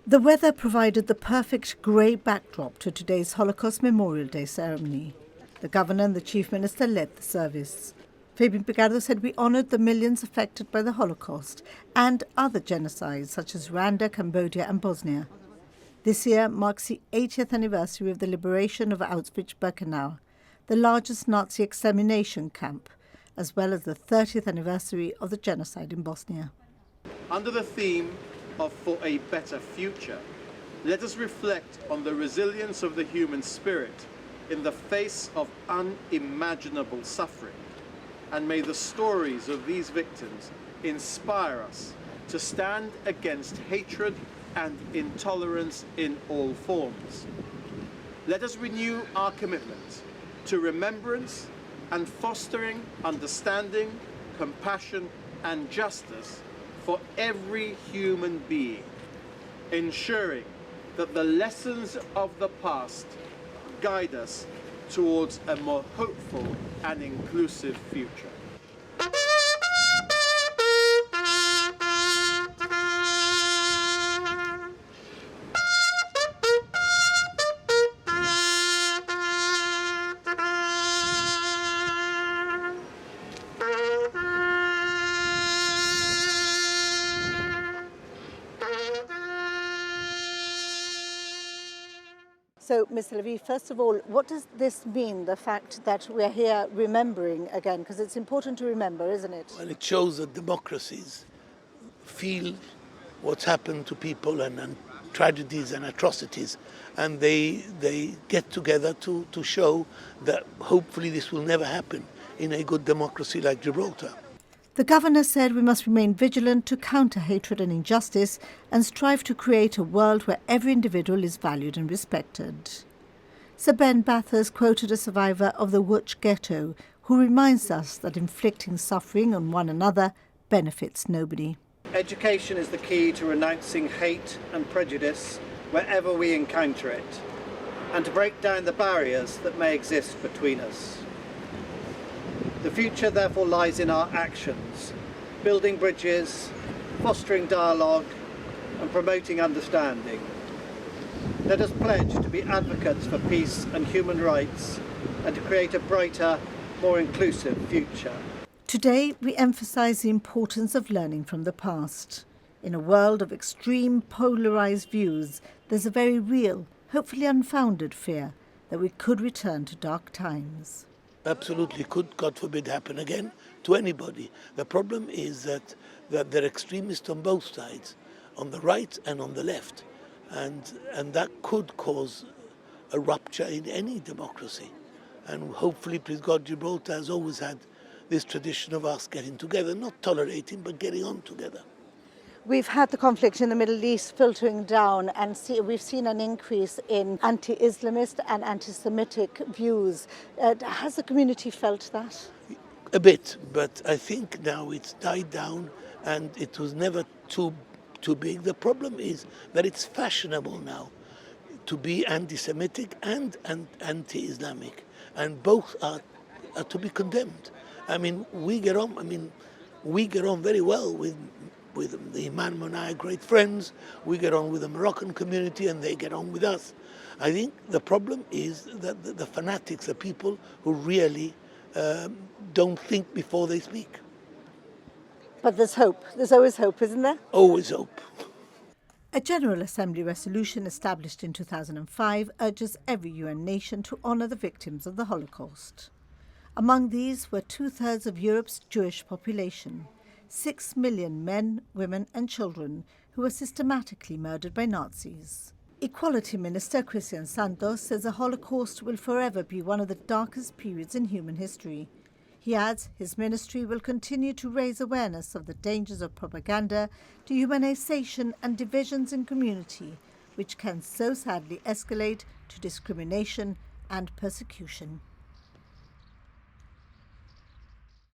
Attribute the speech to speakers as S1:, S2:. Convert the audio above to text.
S1: The weather provided the perfect grey backdrop to today's Holocaust Memorial Day ceremony. The Governor and the Chief Minister led the service. Fabian Picardo said we honoured the millions affected by the Holocaust and other genocides such as Rwanda, Cambodia and Bosnia. This year marks the 80th anniversary of the liberation of Auschwitz-Birkenau, the largest Nazi extermination camp, as well as the 30th anniversary of the genocide in Bosnia.
S2: Under the theme of For a Better Future, let us reflect on the resilience of the human spirit in the face of unimaginable suffering, and may the stories of these victims inspire us to stand against hatred and intolerance in all forms. Let us renew our commitment to remembrance and fostering understanding, compassion and justice for every human being, ensuring that the lessons of the past guide us towards a more hopeful and inclusive future.
S1: So, Mr. Levy, first of all, what does this mean, the fact that we're here remembering again? Because it's important to remember, isn't it?
S3: Well, it shows that democracies feel what's happened to people and tragedies and atrocities, and they get together to show that hopefully this will never happen in a good democracy like Gibraltar.
S1: The Governor said we must remain vigilant to counter hatred and injustice and strive to create a world where every individual is valued and respected. Sir Ben Bathurst quoted a survivor of the Łódź ghetto who reminds us that inflicting suffering on one another benefits nobody.
S4: Education is the key to renouncing hate and prejudice wherever we encounter it, and to break down the barriers that may exist between us. The future therefore lies in our actions, building bridges, fostering dialogue and promoting understanding. Let us pledge to be advocates for peace and human rights and to create a brighter, more inclusive future.
S1: Today we emphasise the importance of learning from the past. In a world of extreme polarised views, there's a very real, hopefully unfounded fear that we could return to dark times.
S3: Absolutely could, God forbid, happen again to anybody. The problem is that they're extremists on both sides, on the right and on the left. And that could cause a rupture in any democracy. And hopefully, please God, Gibraltar has always had this tradition of us getting together, not tolerating, but getting on together.
S1: We've had the conflict in the Middle East filtering down, and we've seen an increase in anti-Islamist and anti-Semitic views. Has the community felt that?
S3: A bit, but I think now it's died down and it was never too big. The problem is that it's fashionable now to be anti-Semitic and anti-Islamic, and both are to be condemned. I mean, we get on very well with the Imam and I are great friends. We get on with the Moroccan community and they get on with us. I think the problem is that the fanatics are people who really don't think before they speak.
S1: But there's hope. There's always hope, isn't there?
S3: Always hope.
S1: A General Assembly resolution established in 2005 urges every UN nation to honour the victims of the Holocaust. Among these were 2/3 of Europe's Jewish population. 6 million men, women and children who were systematically murdered by Nazis. Equality Minister Cristian Santos says the Holocaust will forever be one of the darkest periods in human history. He adds his ministry will continue to raise awareness of the dangers of propaganda, dehumanization and divisions in community, which can so sadly escalate to discrimination and persecution.